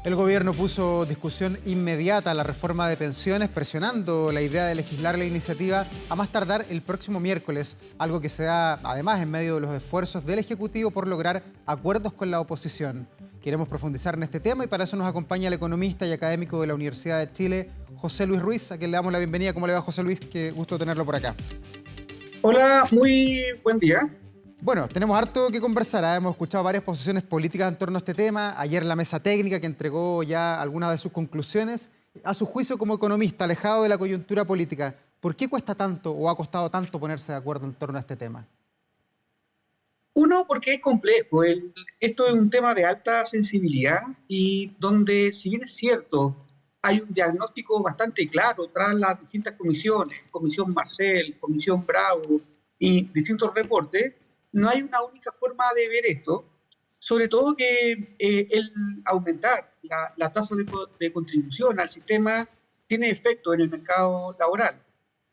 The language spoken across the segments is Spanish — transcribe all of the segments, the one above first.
El gobierno puso discusión inmediata a la reforma de pensiones, presionando la idea de legislar la iniciativa a más tardar el próximo miércoles, algo que se da además en medio de los esfuerzos del Ejecutivo por lograr acuerdos con la oposición. Queremos profundizar en este tema y para eso nos acompaña el economista y académico de la Universidad de Chile, José Luis Ruiz, a quien le damos la bienvenida. ¿Cómo le va, José Luis? Qué gusto tenerlo por acá. Hola, muy buen día. Bueno, tenemos harto que conversar, ¿eh? Hemos escuchado varias posiciones políticas en torno a este tema. Ayer la mesa técnica que entregó ya algunas de sus conclusiones. A su juicio como economista, alejado de la coyuntura política, ¿por qué cuesta tanto o ha costado tanto ponerse de acuerdo en torno a este tema? Uno, porque es complejo. Esto es un tema de alta sensibilidad y donde, si bien es cierto, hay un diagnóstico bastante claro tras las distintas comisiones, Comisión Marcel, Comisión Bravo y distintos reportes, no hay una única forma de ver esto, sobre todo que el aumentar la tasa de contribución al sistema tiene efecto en el mercado laboral.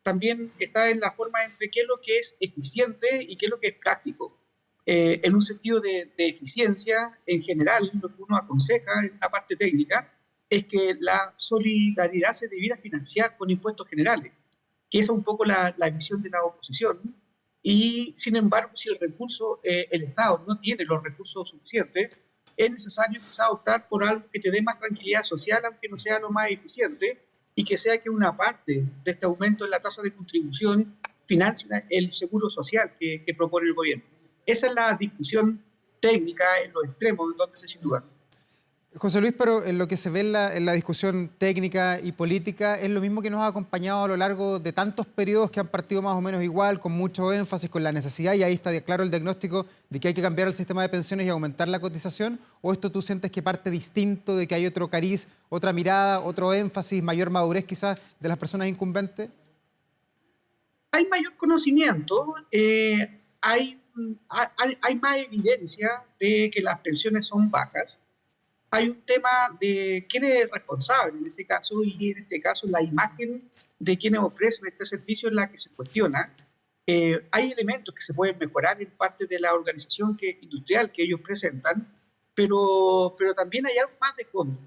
También está en la forma entre qué es lo que es eficiente y qué es lo que es práctico. En un sentido de eficiencia, en general, lo que uno aconseja en la parte técnica es que la solidaridad se debiera financiar con impuestos generales, que esa es un poco la visión de la oposición. Y, sin embargo, si el Estado no tiene los recursos suficientes, es necesario empezar a optar por algo que te dé más tranquilidad social, aunque no sea lo más eficiente, y que sea que una parte de este aumento en la tasa de contribución financie el seguro social que propone el gobierno. Esa es la discusión técnica en los extremos donde se sitúa. José Luis, pero en lo que se ve en la discusión técnica y política, es lo mismo que nos ha acompañado a lo largo de tantos periodos que han partido más o menos igual, con mucho énfasis, con la necesidad, y ahí está claro el diagnóstico de que hay que cambiar el sistema de pensiones y aumentar la cotización, ¿o esto tú sientes que parte distinto, de que hay otro cariz, otra mirada, otro énfasis, mayor madurez quizás de las personas incumbentes? Hay mayor conocimiento, hay más evidencia de que las pensiones son bajas. Hay un tema de quién es el responsable en ese caso, y en este caso la imagen de quienes ofrecen este servicio es la que se cuestiona. Hay elementos que se pueden mejorar en parte de la organización industrial que ellos presentan, pero también hay algo más de fondo.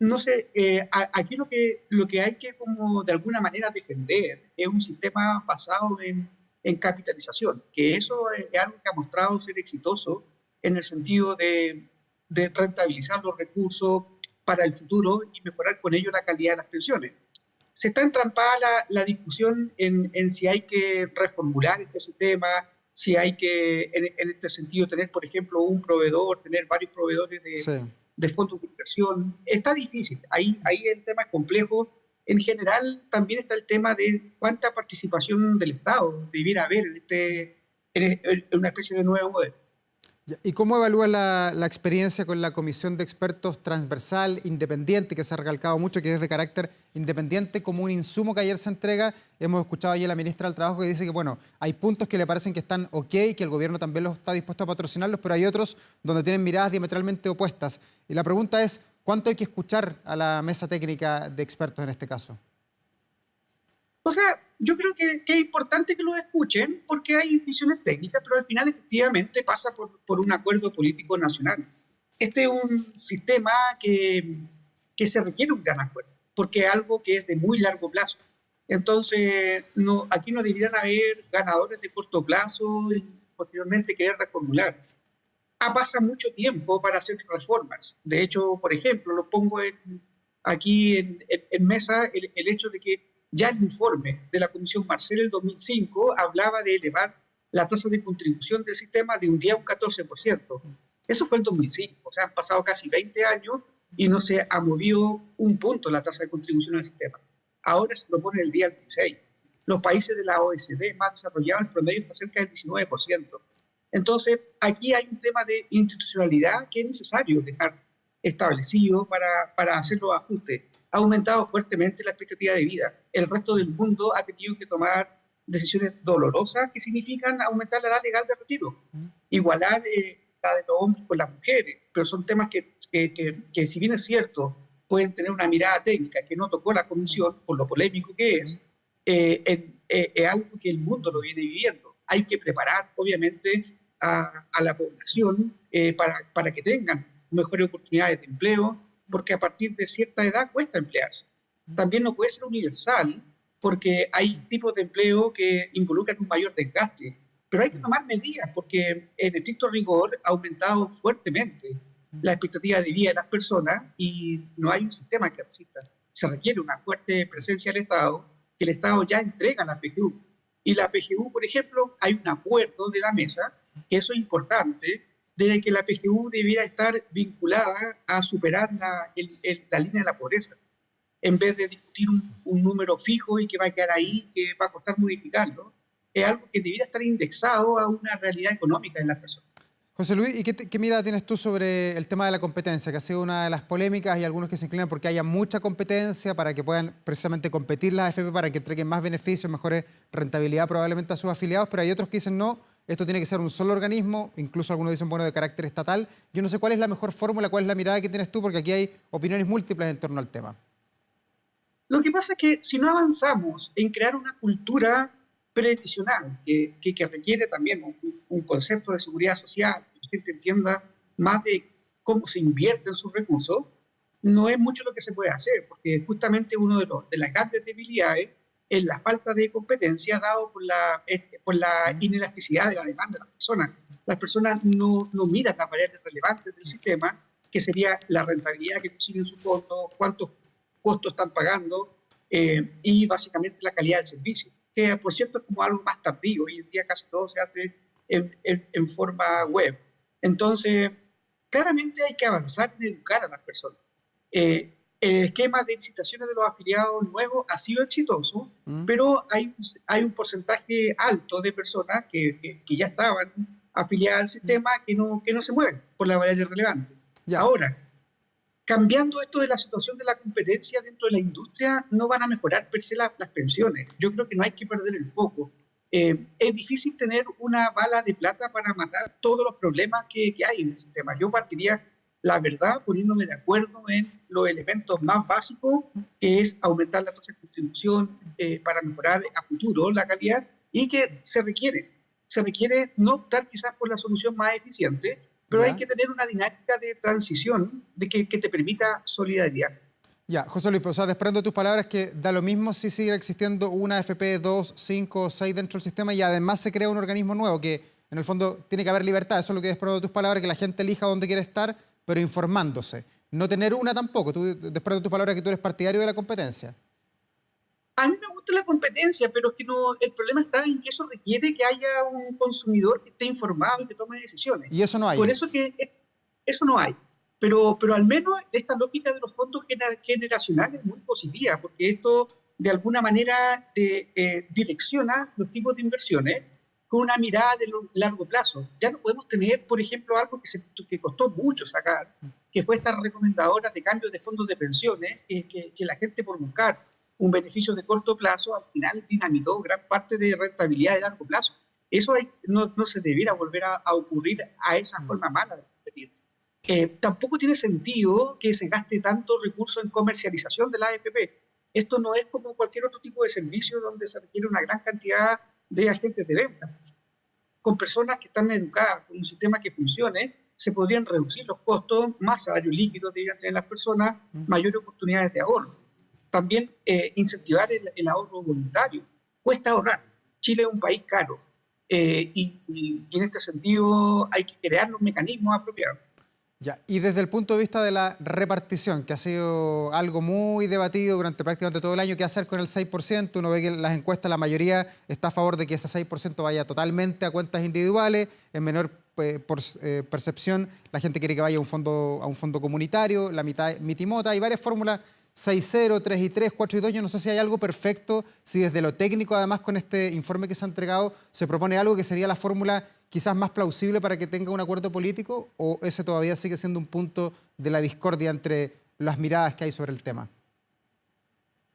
No sé, aquí lo que hay que como de alguna manera defender es un sistema basado en capitalización, que eso es algo que ha mostrado ser exitoso en el sentido de rentabilizar los recursos para el futuro y mejorar con ello la calidad de las pensiones. Se está entrampada la discusión en si hay que reformular este sistema, si hay que, en este sentido, tener, por ejemplo, un proveedor, tener varios proveedores Sí. de fondos de inversión. Está difícil, ahí el tema es complejo. En general, también está el tema de cuánta participación del Estado debiera haber en una especie de nuevo modelo. ¿Y cómo evalúa la experiencia con la comisión de expertos transversal, independiente, que se ha recalcado mucho, que es de carácter independiente, como un insumo que ayer se entrega? Hemos escuchado ayer a la ministra del Trabajo que dice que, bueno, hay puntos que le parecen que están ok, que el gobierno también los está dispuesto a patrocinarlos, pero hay otros donde tienen miradas diametralmente opuestas. Y la pregunta es, ¿cuánto hay que escuchar a la mesa técnica de expertos en este caso? O sea, yo creo que es importante que lo escuchen porque hay visiones técnicas, pero al final efectivamente pasa por un acuerdo político nacional. Este es un sistema que se requiere un gran acuerdo, porque es algo que es de muy largo plazo. Entonces, no, aquí no deberían haber ganadores de corto plazo y posteriormente querer reformular. Pasa mucho tiempo para hacer reformas. De hecho, por ejemplo, lo pongo aquí en mesa el hecho de que ya el informe de la Comisión Marcel del 2005 hablaba de elevar la tasa de contribución del sistema de un día a un 14%. Eso fue el 2005, o sea, han pasado casi 20 años y no se ha movido un punto la tasa de contribución al sistema. Ahora se propone el día 16. Los países de la OECD más desarrollados, el promedio está cerca del 19%. Entonces, aquí hay un tema de institucionalidad que es necesario dejar establecido para hacer los ajustes. Ha aumentado fuertemente la expectativa de vida. El resto del mundo ha tenido que tomar decisiones dolorosas que significan aumentar la edad legal de retiro, igualar la de los hombres con las mujeres, pero son temas que si bien es cierto, pueden tener una mirada técnica que no tocó la comisión, por lo polémico que es algo que el mundo lo viene viviendo. Hay que preparar, obviamente, a la población para que tengan mejores oportunidades de empleo, porque a partir de cierta edad cuesta emplearse. También no puede ser universal, porque hay tipos de empleo que involucran un mayor desgaste. Pero hay que tomar medidas, porque en estricto rigor ha aumentado fuertemente la expectativa de vida de las personas y no hay un sistema que resista. Se requiere una fuerte presencia del Estado, que el Estado ya entrega a la PGU. Y la PGU, por ejemplo, hay un acuerdo de la mesa, que eso es importante, de que la PGU debiera estar vinculada a superar la línea de la pobreza, en vez de discutir un número fijo y que va a quedar ahí, que va a costar modificarlo. Es algo que debiera estar indexado a una realidad económica de las personas. José Luis, ¿y qué mirada tienes tú sobre el tema de la competencia, que ha sido una de las polémicas y algunos que se inclinan porque haya mucha competencia para que puedan precisamente competir las AFP, para que entreguen más beneficios, mejores rentabilidad probablemente a sus afiliados, pero hay otros que dicen no, esto tiene que ser un solo organismo, incluso algunos dicen, bueno, de carácter estatal. Yo no sé cuál es la mejor fórmula, cuál es la mirada que tienes tú, porque aquí hay opiniones múltiples en torno al tema. Lo que pasa es que si no avanzamos en crear una cultura previsional que requiere también un concepto de seguridad social, que la gente entienda más de cómo se invierten sus recursos, no es mucho lo que se puede hacer, porque justamente uno de las grandes debilidades es la falta de competencia dado por la inelasticidad de la demanda de las personas. Las personas no miran las variables relevantes del sistema, que sería la rentabilidad que consiguen sus fondos, cuántos costos están pagando y básicamente la calidad del servicio, que por cierto es como algo más tardío. Hoy en día casi todo se hace en forma web. Entonces, claramente hay que avanzar en educar a las personas. El esquema de licitaciones de los afiliados nuevos ha sido exitoso, pero hay un porcentaje alto de personas que ya estaban afiliadas al sistema que no se mueven por la variable relevante. Ya. Ahora, cambiando esto de la situación de la competencia dentro de la industria, no van a mejorar per se las pensiones. Yo creo que no hay que perder el foco. Es difícil tener una bala de plata para matar todos los problemas que hay en el sistema. Yo partiría, la verdad, poniéndome de acuerdo en los elementos más básicos, que es aumentar la tasa de contribución para mejorar a futuro la calidad, y que se requiere no optar quizás por la solución más eficiente, pero hay que tener una dinámica de transición que te permita solidaridad. Ya, José Luis, pero, o sea, desprendo de tus palabras que da lo mismo si sigue existiendo una AFP 2, 5 o 6 dentro del sistema y además se crea un organismo nuevo que en el fondo tiene que haber libertad. Eso es lo que desprendo de tus palabras, que la gente elija dónde quiere estar, pero informándose. No tener una tampoco. Tú desprendo de tus palabras que tú eres partidario de la competencia. A mí me gusta la competencia, pero es que el problema está en que eso requiere que haya un consumidor que esté informado y que tome decisiones. Y eso no hay. Por eso que eso no hay. Pero al menos esta lógica de los fondos generacionales es muy positiva, porque esto de alguna manera direcciona los tipos de inversiones con una mirada de largo plazo. Ya no podemos tener, por ejemplo, algo que costó mucho sacar, que fue estas recomendadoras de cambios de fondos de pensiones, que la gente por buscar un beneficio de corto plazo al final dinamitó gran parte de rentabilidad de largo plazo. Eso no se debiera volver a ocurrir a esa forma mala de competir. Tampoco tiene sentido que se gaste tanto recurso en comercialización de la AFP. Esto no es como cualquier otro tipo de servicio donde se requiere una gran cantidad de agentes de venta. Con personas que están educadas, con un sistema que funcione, se podrían reducir los costos, más salarios líquidos deberían tener las personas, mayores oportunidades de ahorro. También incentivar el ahorro voluntario. Cuesta ahorrar. Chile es un país caro y en este sentido hay que crear los mecanismos apropiados. Ya, y desde el punto de vista de la repartición, que ha sido algo muy debatido durante prácticamente todo el año, ¿qué hacer con el 6%? Uno ve que en las encuestas la mayoría está a favor de que ese 6% vaya totalmente a cuentas individuales, en menor percepción la gente quiere que vaya a un fondo comunitario, la mitad mitimota, hay varias fórmulas, 6-0, 3-3, 4-2, yo no sé si hay algo perfecto, si desde lo técnico además con este informe que se ha entregado se propone algo que sería la fórmula quizás más plausible para que tenga un acuerdo político, o ese todavía sigue siendo un punto de la discordia entre las miradas que hay sobre el tema.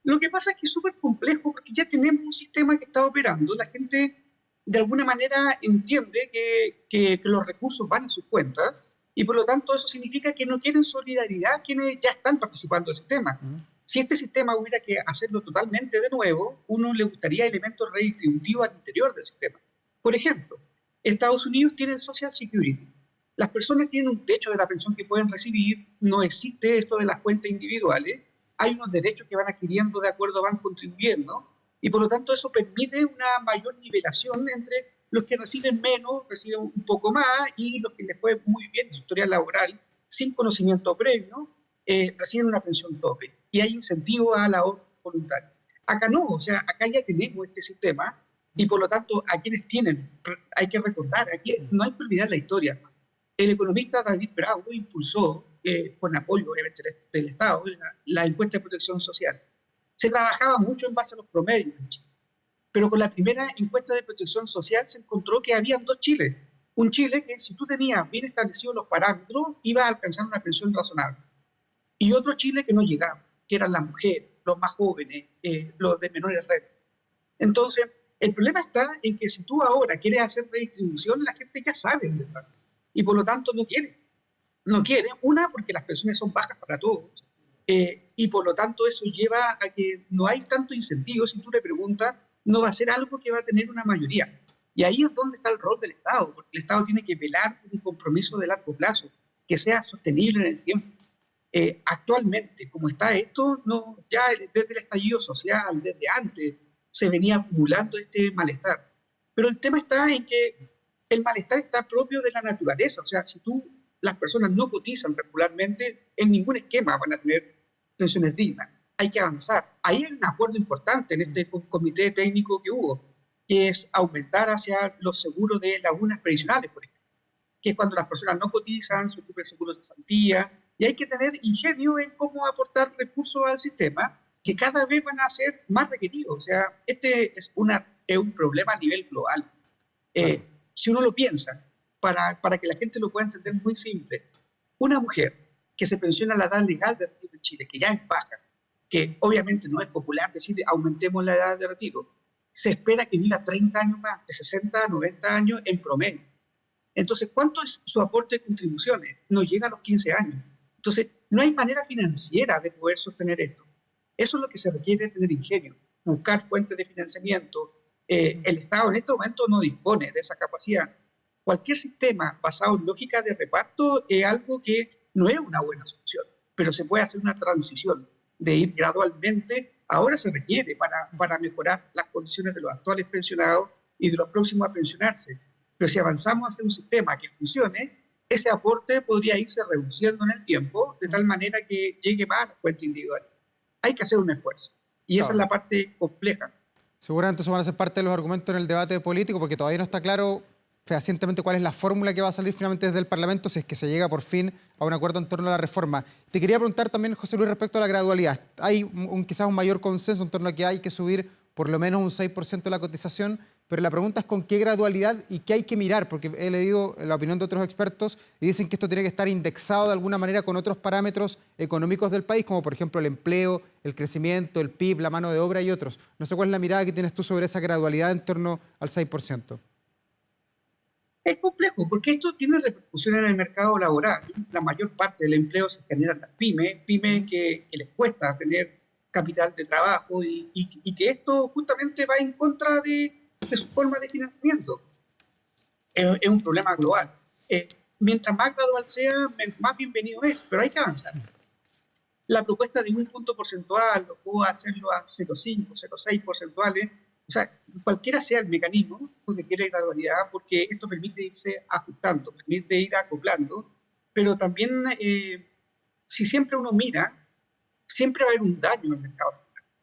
Lo que pasa es que es súper complejo porque ya tenemos un sistema que está operando, la gente de alguna manera entiende que los recursos van a sus cuentas y por lo tanto eso significa que no quieren solidaridad quienes ya están participando del sistema. Si este sistema hubiera que hacerlo totalmente de nuevo, uno le gustaría elementos redistributivos al interior del sistema. Por ejemplo, Estados Unidos tiene el Social Security. las personas tienen un techo de la pensión que pueden recibir, no existe esto de las cuentas individuales, hay unos derechos que van adquiriendo de acuerdo, van contribuyendo, y por lo tanto eso permite una mayor nivelación entre los que reciben menos, reciben un poco más, y los que les fue muy bien en su historial laboral, sin conocimiento previo, reciben una pensión tope. Y hay incentivos a la obra voluntaria. Acá no, o sea, acá ya tenemos este sistema, y por lo tanto, a quienes tienen, hay que recordar, aquí no hay que olvidar la historia. El economista David Bravo impulsó, con apoyo obviamente del Estado, la encuesta de protección social. Se trabajaba mucho en base a los promedios en Chile, pero con la primera encuesta de protección social se encontró que había dos Chiles. Un Chile que si tú tenías bien establecidos los parámetros, ibas a alcanzar una pensión razonable. Y otro Chile que no llegaba, que eran las mujeres, los más jóvenes, los de menores rentas. Entonces, el problema está en que si tú ahora quieres hacer redistribución, la gente ya sabe dónde está. Y por lo tanto no quiere. No quiere, una, porque las pensiones son bajas para todos. Y por lo tanto eso lleva a que no hay tanto incentivo. Si tú le preguntas, no va a ser algo que va a tener una mayoría. Y ahí es donde está el rol del Estado, porque el Estado tiene que velar por un compromiso de largo plazo, que sea sostenible en el tiempo. Actualmente, como está esto, no, ya desde el estallido social, desde antes, se venía acumulando este malestar. Pero el tema está en que el malestar está propio de la naturaleza. O sea, si las personas no cotizan regularmente, en ningún esquema van a tener pensiones dignas. Hay que avanzar. Ahí hay un acuerdo importante en este comité técnico que hubo, que es aumentar hacia los seguros de lagunas previsionales, por ejemplo, que es cuando las personas no cotizan, se ocupa el seguro de cesantía, y hay que tener ingenio en cómo aportar recursos al sistema, que cada vez van a ser más requeridos. O sea, este es un problema a nivel global. Claro. Si uno lo piensa, para que la gente lo pueda entender muy simple, una mujer que se pensiona a la edad legal de retiro en Chile, que ya es baja, que obviamente no es popular decir aumentemos la edad de retiro, se espera que viva 30 años más, de 60 a 90 años en promedio. Entonces, ¿cuánto es su aporte de contribuciones? No llega a los 15 años. Entonces, no hay manera financiera de poder sostener esto. Eso es lo que se requiere de tener ingenio, buscar fuentes de financiamiento. El Estado en este momento no dispone de esa capacidad. Cualquier sistema basado en lógica de reparto es algo que no es una buena solución, pero se puede hacer una transición de ir gradualmente. Ahora se requiere para mejorar las condiciones de los actuales pensionados y de los próximos a pensionarse. Pero si avanzamos hacia un sistema que funcione, ese aporte podría irse reduciendo en el tiempo de tal manera que llegue más a la cuenta individual. Hay que hacer un esfuerzo. Y esa es Claro. la parte compleja. Seguramente eso van a ser parte de los argumentos en el debate político, porque todavía no está claro fehacientemente cuál es la fórmula que va a salir finalmente desde el Parlamento si es que se llega por fin a un acuerdo en torno a la reforma. Te quería preguntar también, José Luis, respecto a la gradualidad. Hay quizás un mayor consenso en torno a que hay que subir por lo menos un 6% de la cotización, pero la pregunta es con qué gradualidad y qué hay que mirar, porque he leído la opinión de otros expertos y dicen que esto tiene que estar indexado de alguna manera con otros parámetros económicos del país, como por ejemplo el empleo, el crecimiento, el PIB, la mano de obra y otros. No sé cuál es la mirada que tienes tú sobre esa gradualidad en torno al 6%. Es complejo porque esto tiene repercusión en el mercado laboral. La mayor parte del empleo se genera en las pymes que les cuesta tener capital de trabajo y que esto justamente va en contra de su forma de financiamiento. Es un problema global. Mientras más gradual sea, más bienvenido es, pero hay que avanzar. La propuesta de un punto porcentual, o puedo hacerlo a 0,5, 0,6 porcentuales, o sea, cualquiera sea el mecanismo, requiere gradualidad porque esto permite irse ajustando, permite ir acoplando, pero también si siempre uno mira, siempre va a haber un daño en el mercado.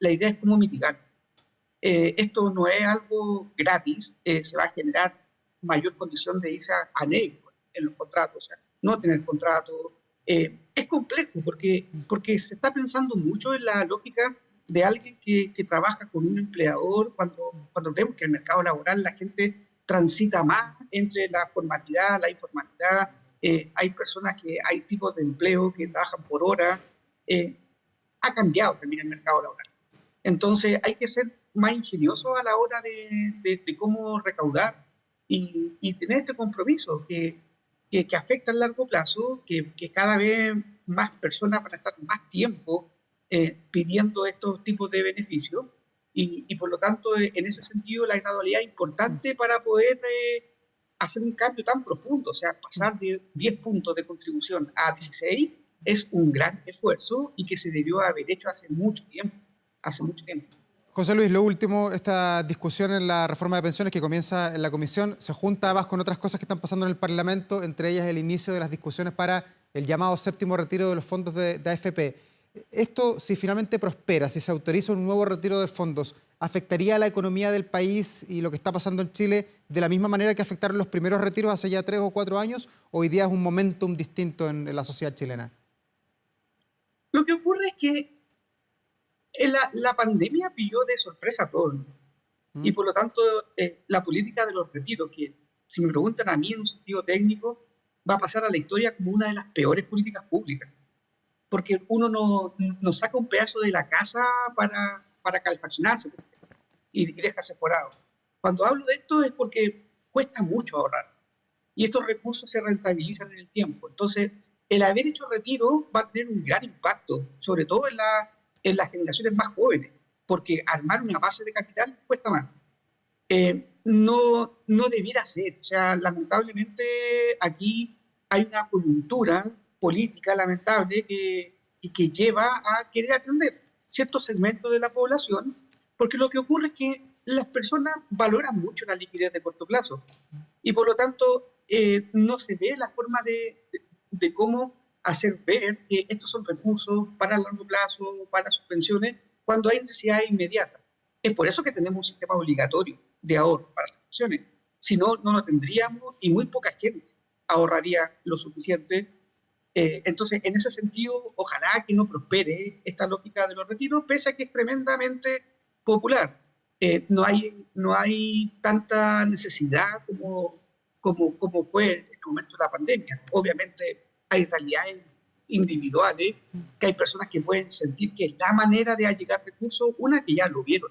La idea es cómo mitigar. Esto no es algo gratis, se va a generar mayor condición de irse a negro en los contratos, o sea, no tener contrato. Es complejo porque se está pensando mucho en la lógica de alguien que trabaja con un empleador cuando vemos que en el mercado laboral la gente transita más entre la formalidad, la informalidad. Hay personas hay tipos de empleo que trabajan por hora. Ha cambiado también el mercado laboral. Entonces hay que ser más ingenioso a la hora de cómo recaudar y tener este compromiso que afecta a largo plazo, que cada vez más personas van a estar más tiempo pidiendo estos tipos de beneficios y por lo tanto en ese sentido la gradualidad es importante para poder hacer un cambio tan profundo, o sea, pasar de 10 puntos de contribución a 16 es un gran esfuerzo y que se debió haber hecho hace mucho tiempo, hace mucho tiempo. José Luis, lo último, esta discusión en la reforma de pensiones que comienza en la comisión se junta además con otras cosas que están pasando en el Parlamento, entre ellas el inicio de las discusiones para el llamado séptimo retiro de los fondos de AFP. Esto, si finalmente prospera, si se autoriza un nuevo retiro de fondos, ¿afectaría a la economía del país y lo que está pasando en Chile de la misma manera que afectaron los primeros retiros hace ya 3 o 4 años? ¿O hoy día es un momentum distinto en la sociedad chilena? Lo que ocurre es que la pandemia pilló de sorpresa a todos. Y por lo tanto, la política de los retiros, que si me preguntan a mí en un sentido técnico, va a pasar a la historia como una de las peores políticas públicas. Porque uno no saca un pedazo de la casa para calefaccionarse y dejarse forado. Cuando hablo de esto es porque cuesta mucho ahorrar y estos recursos se rentabilizan en el tiempo. Entonces, el haber hecho retiro va a tener un gran impacto, sobre todo en las generaciones más jóvenes, porque armar una base de capital cuesta más. No debiera ser. O sea, lamentablemente aquí hay una coyuntura política lamentable que lleva a querer atender ciertos segmentos de la población, porque lo que ocurre es que las personas valoran mucho la liquidez de corto plazo y por lo tanto no se ve la forma de cómo hacer ver que estos son recursos para el largo plazo, para sus pensiones, cuando hay necesidad inmediata. Es por eso que tenemos un sistema obligatorio de ahorro para las pensiones. Si no, no lo tendríamos y muy poca gente ahorraría lo suficiente. Entonces, en ese sentido, ojalá que no prospere esta lógica de los retiros, pese a que es tremendamente popular. No hay tanta necesidad como fue en el momento de la pandemia. Obviamente hay realidades individuales, que hay personas que pueden sentir que es la manera de allegar recursos, una que ya lo vieron,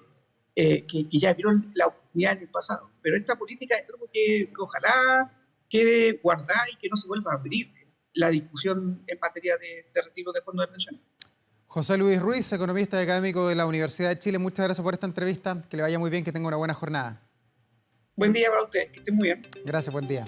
que ya vieron la oportunidad en el pasado. Pero esta política es algo que ojalá quede guardada y que no se vuelva a abrir la discusión en materia de retiro de fondos de pensiones. José Luis Ruiz, economista y académico de la Universidad de Chile, muchas gracias por esta entrevista. Que le vaya muy bien, que tenga una buena jornada. Buen día para ustedes, que estén muy bien. Gracias, buen día.